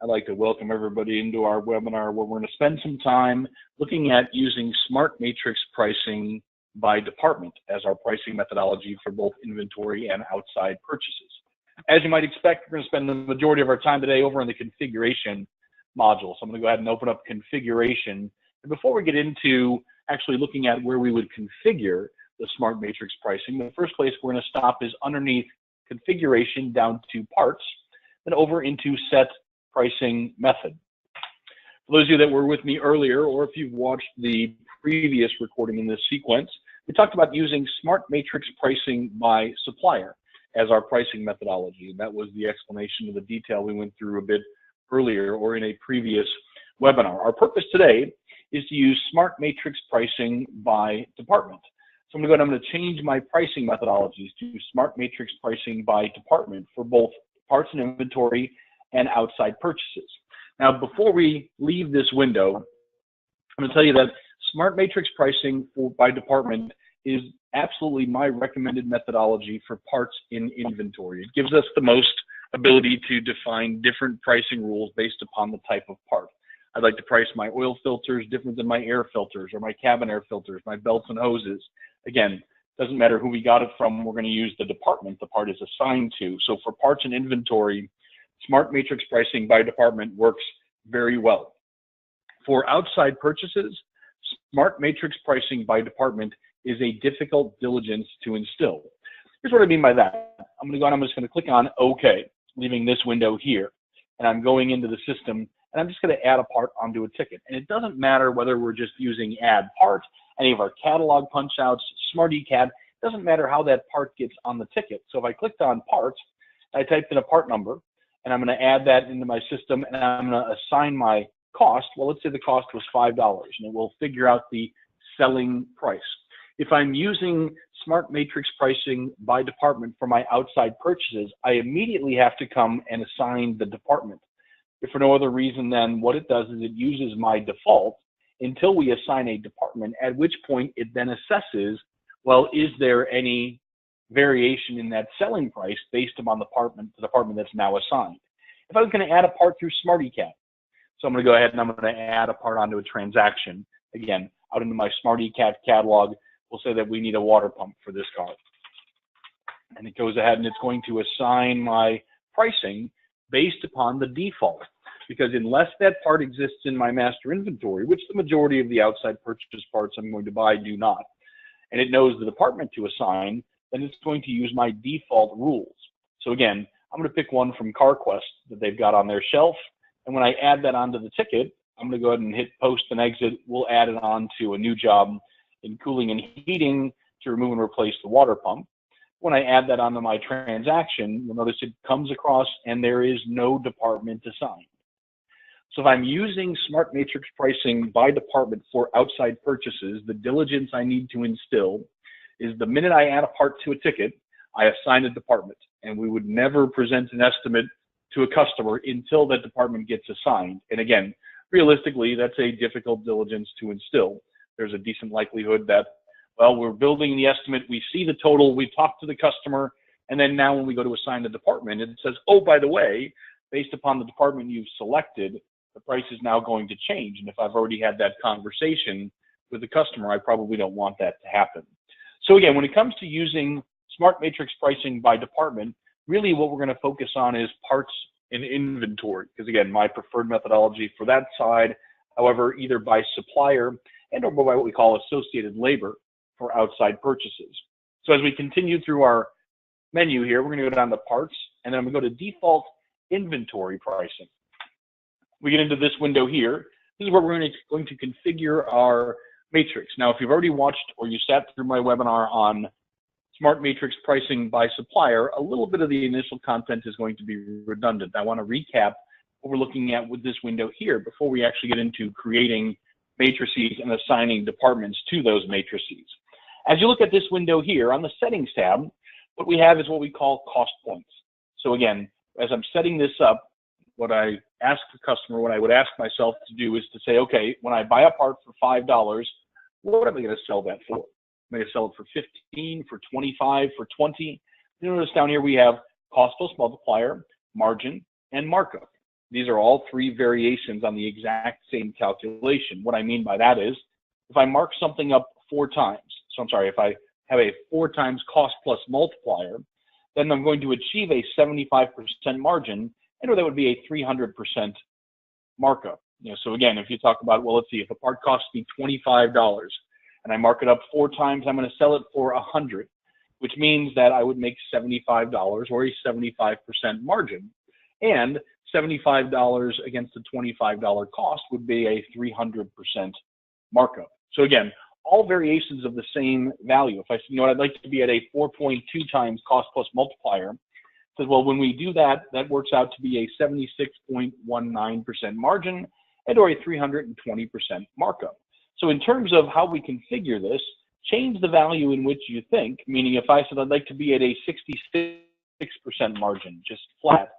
I'd like to welcome everybody into our webinar where we're going to spend some time looking at using Smart Matrix pricing by department as our pricing methodology for both inventory and outside purchases. As you might expect, we're going to spend the majority of our time today over in the configuration module. So I'm going to go ahead and open up configuration. And before we get into actually looking at where we would configure the Smart Matrix pricing, the first place we're going to stop is underneath configuration down to parts, then over into set pricing method. For those of you that were with me earlier, or if you've watched the previous recording in this sequence, we talked about using Smart Matrix pricing by supplier as our pricing methodology. And that was the explanation of the detail we went through a bit earlier or in a previous webinar. Our purpose today is to use Smart Matrix pricing by department. So I'm going to change my pricing methodologies to Smart Matrix pricing by department for both parts and inventory and outside purchases. Now, before we leave this window, I'm going to tell you that Smart Matrix pricing by department is absolutely my recommended methodology for parts in inventory. It gives us the most ability to define different pricing rules based upon the type of part. I'd like to price my oil filters different than my air filters or my cabin air filters, my belts and hoses. Again, doesn't matter who we got it from, we're going to use the department the part is assigned to. So for parts and inventory, Smart Matrix pricing by department works very well. For outside purchases, Smart Matrix pricing by department is a difficult diligence to instill. Here's what I mean by that. I'm going to go on, I'm just going to click on OK, leaving this window here. And I'm going into the system, and I'm just going to add a part onto a ticket. And it doesn't matter whether we're just using add part, any of our catalog punch outs, Smart ECAD, it doesn't matter how that part gets on the ticket. So if I clicked on parts, I typed in a part number, and I'm going to add that into my system, and I'm going to assign my cost. Well, let's say the cost was $5, and it will figure out the selling price. If I'm using Smart Matrix pricing by department for my outside purchases, I immediately have to come and assign the department. If for no other reason than what it does is it uses my default until we assign a department, at which point it then assesses, well, is there any variation in that selling price based upon the department that's now assigned. If I was going to add a part through Smart ECAD, so I'm going to go ahead and I'm going to add a part onto a transaction. Again, out into my Smart ECAD catalog, we'll say that we need a water pump for this car. And it goes ahead and it's going to assign my pricing based upon the default. Because unless that part exists in my master inventory, which the majority of the outside purchase parts I'm going to buy do not, and it knows the department to assign, then it's going to use my default rules. So again, I'm going to pick one from CarQuest that they've got on their shelf. And when I add that onto the ticket, I'm going to go ahead and hit post and exit. We'll add it on to a new job in cooling and heating to remove and replace the water pump. When I add that onto my transaction, you'll notice it comes across and there is no department assigned. So if I'm using Smart Matrix pricing by department for outside purchases, the diligence I need to instill is the minute I add a part to a ticket, I assign a department. And we would never present an estimate to a customer until that department gets assigned. And again, realistically, that's a difficult diligence to instill. There's a decent likelihood that, well, we're building the estimate, we see the total, we talk to the customer, and then now when we go to assign the department, it says, oh, by the way, based upon the department you've selected, the price is now going to change. And if I've already had that conversation with the customer, I probably don't want that to happen. So again, when it comes to using Smart Matrix pricing by department, really what we're going to focus on is parts and inventory. Because again, my preferred methodology for that side, however, either by supplier and or by what we call associated labor for outside purchases. So as we continue through our menu here, we're going to go down to parts, and then I'm going to go to default inventory pricing. We get into this window here. This is where we're going to configure our matrix. Now, if you've already watched or you sat through my webinar on Smart Matrix pricing by supplier, a little bit of the initial content is going to be redundant. I want to recap what we're looking at with this window here before we actually get into creating matrices and assigning departments to those matrices. As you look at this window here on the settings tab, what we have is what we call cost points. So again, as I'm setting this up, what I ask the customer, what I would ask myself to do is to say, okay, when I buy a part for $5, what am I going to sell that for? I'm going to sell it for 15, for 25, for 20. You notice down here we have cost plus multiplier, margin, and markup. These are all three variations on the exact same calculation. What I mean by that is, if I mark something up 4 times, so I'm sorry, if I have a 4 times cost plus multiplier, then I'm going to achieve a 75% margin, and or that would be a 300% markup. So again, if you talk about, well, let's see, if a part costs me $25 and I mark it up 4 times, I'm going to sell it for 100, which means that I would make $75 or a 75% margin. And $75 against a $25 cost would be a 300% markup. So again, all variations of the same value. If I say, I'd like to be at a 4.2 times cost plus multiplier, says, well, when we do that, that works out to be a 76.19% margin and or a 320% markup. So in terms of how we configure this, change the value in which you think, meaning if I said I'd like to be at a 66% margin, just flat,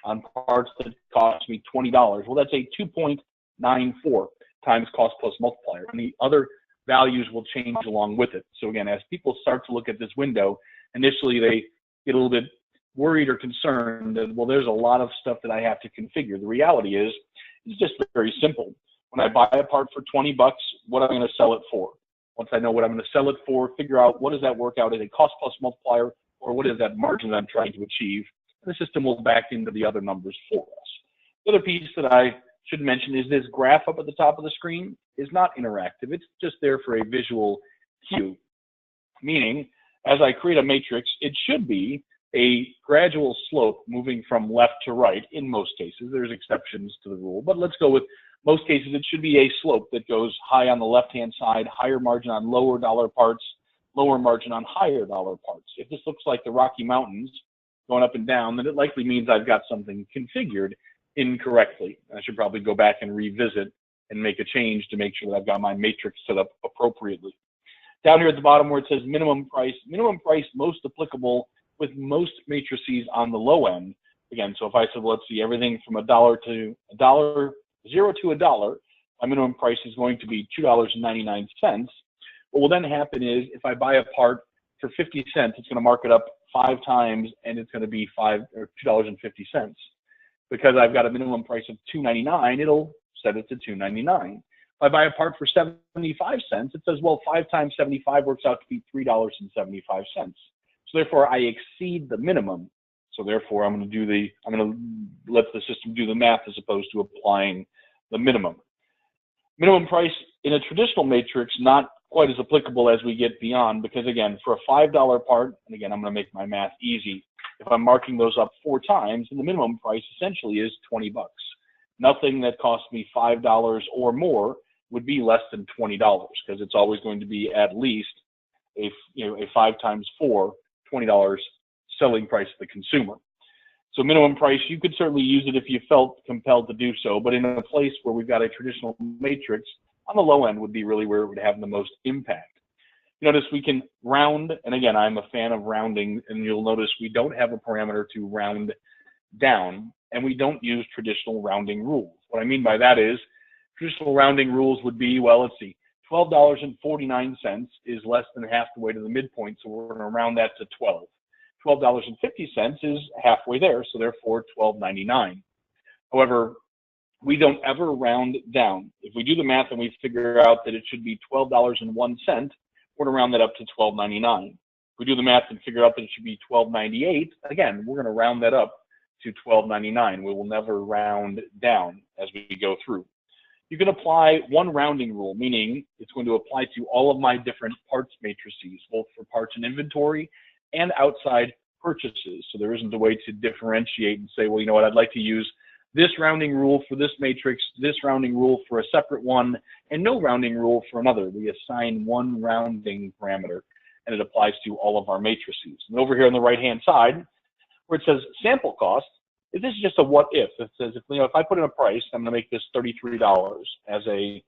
on parts that cost me $20, well, that's a 2.94 times cost plus multiplier. And the other values will change along with it. So again, as people start to look at this window, initially they get a little bit worried or concerned that, well, there's a lot of stuff that I have to configure. The reality is, it's just very simple. When I buy a part for 20 bucks, what am I going to sell it for? Once I know what I'm going to sell it for, figure out what does that work out as a cost plus multiplier, or what is that margin that I'm trying to achieve, and the system will back into the other numbers for us. The other piece that I should mention is this graph up at the top of the screen is not interactive. It's just there for a visual cue, meaning as I create a matrix, it should be a gradual slope moving from left to right in most cases. There's exceptions to the rule, but let's go with most cases. It should be a slope that goes high on the left-hand side, higher margin on lower dollar parts, lower margin on higher dollar parts. If this looks like the Rocky Mountains going up and down, then it likely means I've got something configured incorrectly. I should probably go back and revisit and make a change to make sure that I've got my matrix set up appropriately. Down here at the bottom where it says minimum price most applicable with most matrices on the low end. Again, so if I said, well, let's see, everything from $0 to $1, my minimum price is going to be $2.99. What will then happen is if I buy a part for 50 cents, it's going to mark it up 5 times and it's going to be $2.50. Because I've got a minimum price of $2.99, it'll set it to $2.99. If I buy a part for 75 cents, it says, well, 5 times 75 works out to be $3.75. So therefore, I exceed the minimum. So therefore, I'm going to let the system do the math as opposed to applying the minimum. Minimum price in a traditional matrix, not quite as applicable as we get beyond, because again, for a $5 part, and again, I'm going to make my math easy. If I'm marking those up 4 times, then the minimum price essentially is 20 bucks. Nothing that costs me $5 or more would be less than $20, because it's always going to be at least a 5 times 4, $20 selling price to the consumer. So minimum price, you could certainly use it if you felt compelled to do so, but in a place where we've got a traditional matrix, on the low end would be really where it would have the most impact. You notice we can round, and again, I'm a fan of rounding, and you'll notice we don't have a parameter to round down, and we don't use traditional rounding rules. What I mean by that is, traditional rounding rules would be, well, let's see, $12.49 is less than half the way to the midpoint, so we're going to round that to 12. $12.50 is halfway there, so therefore $12.99. However, we don't ever round down. If we do the math and we figure out that it should be $12.01, we're going to round that up to $12.99. If we do the math and figure out that it should be $12.98, again, we're going to round that up to $12.99. We will never round down as we go through. You can apply one rounding rule, meaning it's going to apply to all of my different parts matrices, both for parts and inventory and outside purchases. So there isn't a way to differentiate and say, well, you know what, I'd like to use this rounding rule for this matrix, this rounding rule for a separate one, and no rounding rule for another. We assign one rounding parameter, and it applies to all of our matrices. And over here on the right-hand side, where it says sample cost, this is just a what if. It says, if I put in a price, I'm going to make this $33 as a,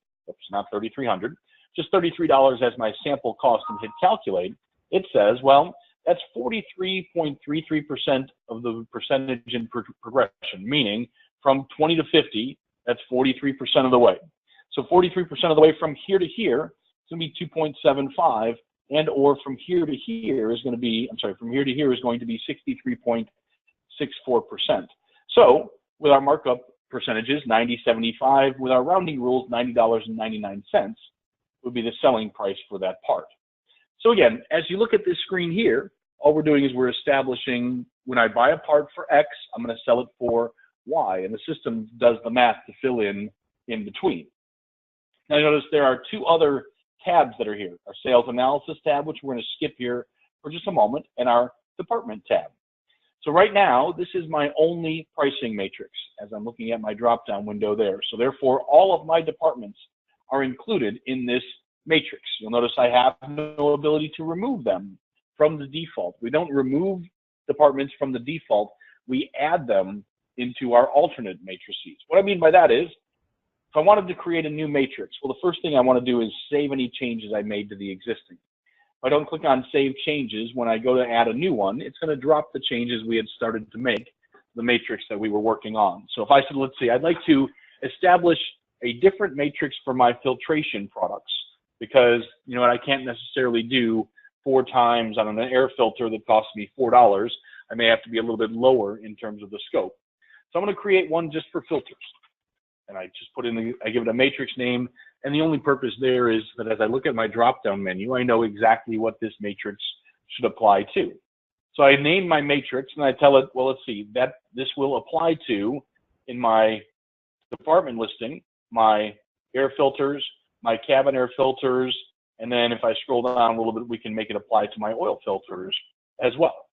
not $3,300, just $33 as my sample cost and hit calculate. It says, well, that's 43.33% of the percentage in progression, meaning from 20 to 50, that's 43% of the way. So 43% of the way from here to here is going to be 2.75, and or from here to here is going to be, from here to here is going to be 63.64%. So with our markup percentages, 90, 75, with our rounding rules, $90.99 would be the selling price for that part. So again, as you look at this screen here, all we're doing is we're establishing when I buy a part for X, I'm going to sell it for Y, and the system does the math to fill in between. Now notice there are two other tabs that are here, our sales analysis tab, which we're going to skip here for just a moment, and our department tab. So right now, this is my only pricing matrix as I'm looking at my drop-down window there. So therefore, all of my departments are included in this matrix. You'll notice I have no ability to remove them from the default. We don't remove departments from the default. We add them into our alternate matrices. What I mean by that is, if I wanted to create a new matrix, well, the first thing I want to do is save any changes I made to the existing. If I don't click on Save Changes, when I go to add a new one, it's going to drop the changes we had started to make, the matrix that we were working on. So if I said, let's see, I'd like to establish a different matrix for my filtration products, because, you know what, I can't necessarily do 4 times on an air filter that costs me $4. I may have to be a little bit lower in terms of the scope. So I'm going to create one just for filters. And I just put in, I give it a matrix name, and the only purpose there is that as I look at my drop-down menu, I know exactly what this matrix should apply to. So I name my matrix, and I tell it, well, let's see, that this will apply to, in my department listing, my air filters, my cabin air filters, and then if I scroll down a little bit, we can make it apply to my oil filters as well.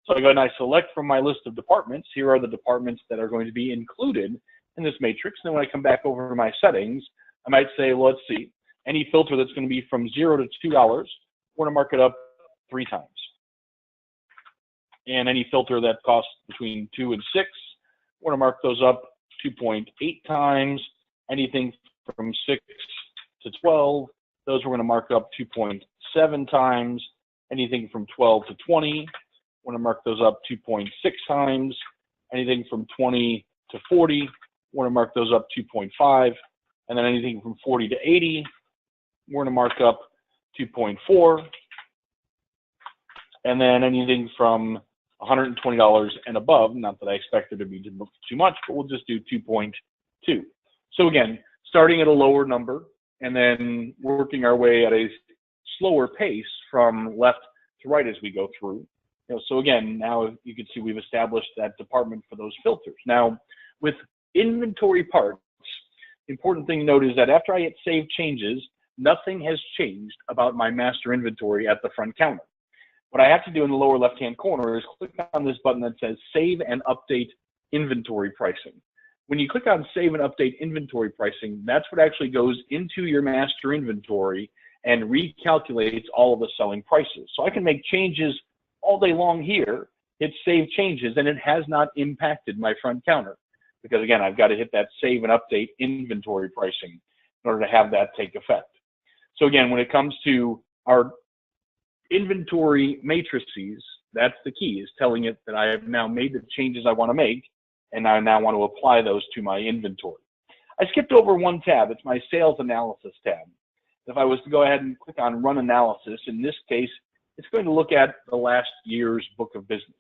So I go and I select from my list of departments. Here are the departments that are going to be included in this matrix. Then when I come back over to my settings, I might say, well, let's see, any filter that's going to be from $0 to $2, we're going to mark it up 3 times. And any filter that costs between 2 and 6, we're going to mark those up 2.8 times. Anything from 6 to 12, those we're going to mark up 2.7 times. Anything from 12 to 20, we're going to mark those up 2.6 times. Anything from 20 to 40, we're going to mark those up 2.5. And then anything from 40 to 80, we're going to mark up 2.4. And then anything from $120 and above, not that I expect it to be too much, but we'll just do 2.2. So again, starting at a lower number and then working our way at a slower pace from left to right as we go through. You know, so again, now you can see we've established that department for those filters. Now, with inventory parts, the important thing to note is that after I hit Save Changes, nothing has changed about my master inventory at the front counter. What I have to do in the lower left-hand corner is click on this button that says Save and Update Inventory Pricing. When you click on Save and Update Inventory Pricing, that's what actually goes into your master inventory and recalculates all of the selling prices. So I can make changes all day long here, hit Save Changes, and it has not impacted my front counter. Because again, I've got to hit that Save and Update Inventory Pricing in order to have that take effect. So again, when it comes to our inventory matrices, that's the key, is telling it that I have now made the changes I want to make, and I now want to apply those to my inventory. I skipped over one tab. It's my Sales Analysis tab. If I was to go ahead and click on Run Analysis, in this case, it's going to look at the last year's book of business.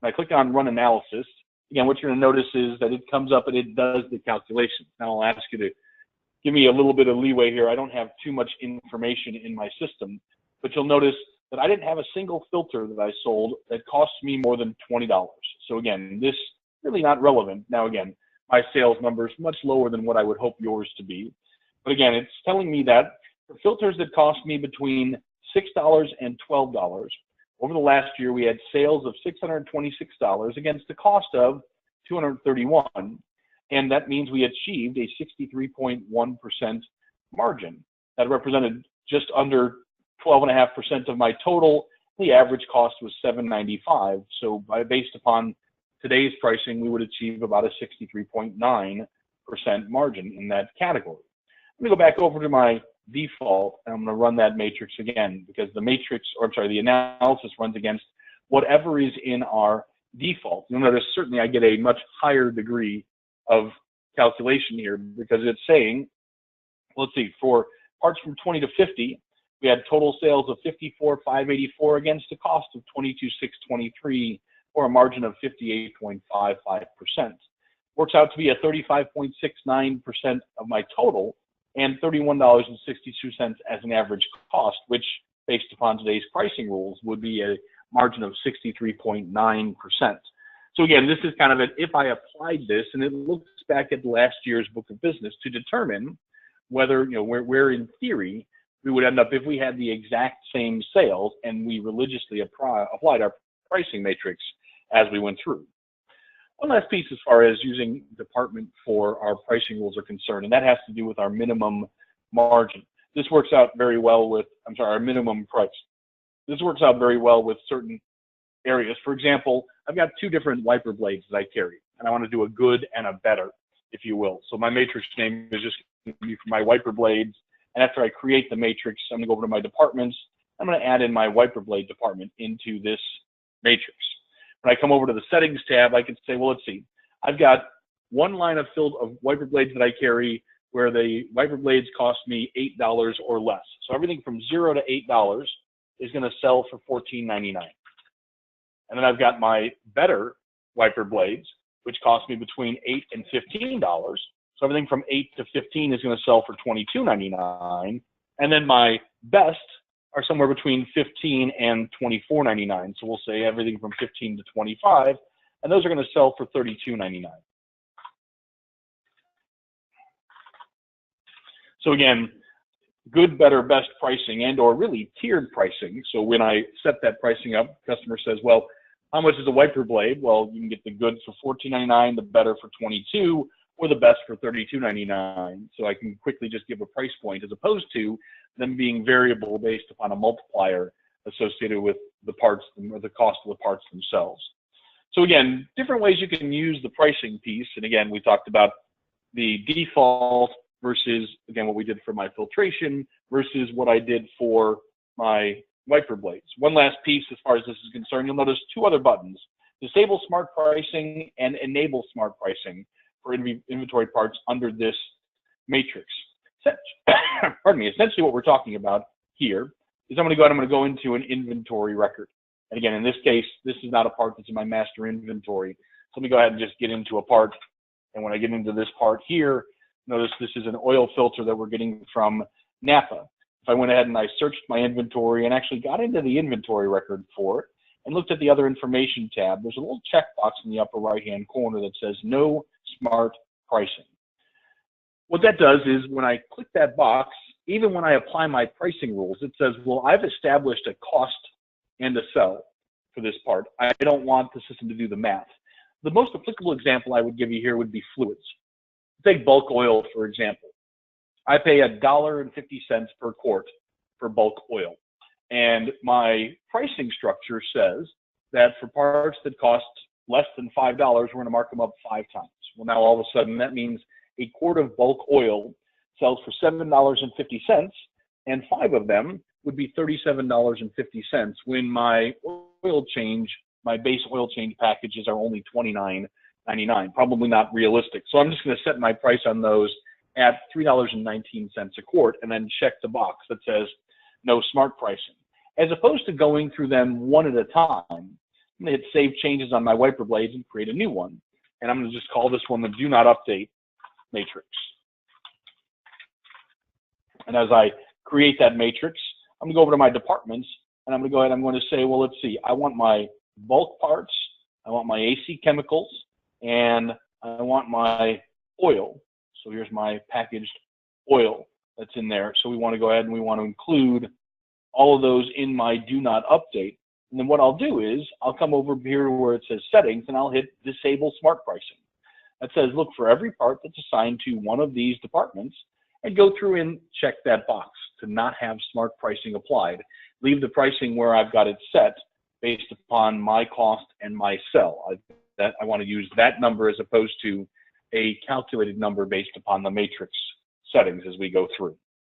When I click on Run Analysis, again, what you're going to notice is that it comes up and it does the calculations. Now I'll ask you to give me a little bit of leeway here. I don't have too much information in my system, but you'll notice that I didn't have a single filter that I sold that cost me more than $20. So again, this really not relevant. Now again, my sales number is much lower than what I would hope yours to be. But again, it's telling me that for filters that cost me between $6 and $12, over the last year, we had sales of $626 against a cost of $231, and that means we achieved a 63.1% margin. That represented just under 12.5% of my total. The average cost was $795. So based upon today's pricing, we would achieve about a 63.9% margin in that category. Let me go back over to my default, and I'm going to run that matrix again, because the matrix, or I'm sorry, the analysis runs against whatever is in our default. You'll notice certainly I get a much higher degree of calculation here, because it's saying, let's see, for parts from 20 to 50, we had total sales of $54,584 against a cost of $22,623, or a margin of 58.55%. works out to be a 35.69% of my total and $31.62 as an average cost, which based upon today's pricing rules would be a margin of 63.9%. So again, this is kind of if I applied this, and it looks back at last year's book of business to determine whether, where in theory we would end up if we had the exact same sales and we religiously applied our pricing matrix as we went through. One last piece as far as using department for our pricing rules are concerned, and that has to do with our minimum margin. This works out very well with, our minimum price. This works out very well with certain areas. For example, I've got two different wiper blades that I carry, and I want to do a good and a better, if you will. So my matrix name is just going to be for my wiper blades. And after I create the matrix, I'm going to go over to my departments. I'm going to add in my wiper blade department into this matrix. When I come over to the settings tab, I can say, well, let's see. I've got one line of wiper blades that I carry where the wiper blades cost me $8 or less. So everything from $0 to $8 is going to sell for $14.99. And then I've got my better wiper blades, which cost me between $8 and $15. So everything from 8 to 15 is going to sell for $22.99. And then my best are somewhere between 15 and $24.99. So we'll say everything from 15 to 25, and those are going to sell for $32.99. So again, good, better, best pricing and or really tiered pricing. So when I set that pricing up, the customer says, well, how much is a wiper blade? Well, you can get the good for $14.99, the better for $22, or the best for $32.99. So I can quickly just give a price point as opposed to them being variable based upon a multiplier associated with the parts or the cost of the parts themselves. So again, different ways you can use the pricing piece. And again, we talked about the default versus, again, what we did for my filtration versus what I did for my wiper blades. One last piece as far as this is concerned, you'll notice two other buttons: disable smart pricing and enable smart pricing for inventory parts under this matrix. Pardon me. Essentially what we're talking about here is I'm going to go into an inventory record. And again, in this case, this is not a part that's in my master inventory. So let me go ahead and just get into a part. And when I get into this part here, notice this is an oil filter that we're getting from Napa. If I went ahead and I searched my inventory and actually got into the inventory record for it and looked at the other information tab, there's a little checkbox in the upper right-hand corner that says no smart pricing. What that does is when I click that box, even when I apply my pricing rules, it says, well, I've established a cost and a sell for this part. I don't want the system to do the math. The most applicable example I would give you here would be fluids. Take bulk oil, for example. I pay $1.50 per quart for bulk oil. And my pricing structure says that for parts that cost less than $5, we're going to mark them up 5 times. Well, now all of a sudden that means a quart of bulk oil sells for $7.50, and 5 of them would be $37.50 when my oil change, my base oil change packages are only $29.99. Probably not realistic. So I'm just going to set my price on those at $3.19 a quart and then check the box that says no smart pricing. As opposed to going through them one at a time, I'm going to hit save changes on my wiper blades and create a new one. And I'm going to just call this one the do not update matrix. And as I create that matrix, I'm going to go over to my departments and I'm going to go ahead, I'm going to say, well, let's see, I want my bulk parts, I want my AC chemicals, and I want my oil. So here's my packaged oil that's in there. So we want to go ahead and we want to include all of those in my do not update. And then what I'll do is I'll come over here where it says settings and I'll hit disable smart pricing. That says, look for every part that's assigned to one of these departments and go through and check that box to not have smart pricing applied. Leave the pricing where I've got it set based upon my cost and my sell. I want to use that number as opposed to a calculated number based upon the matrix settings as we go through.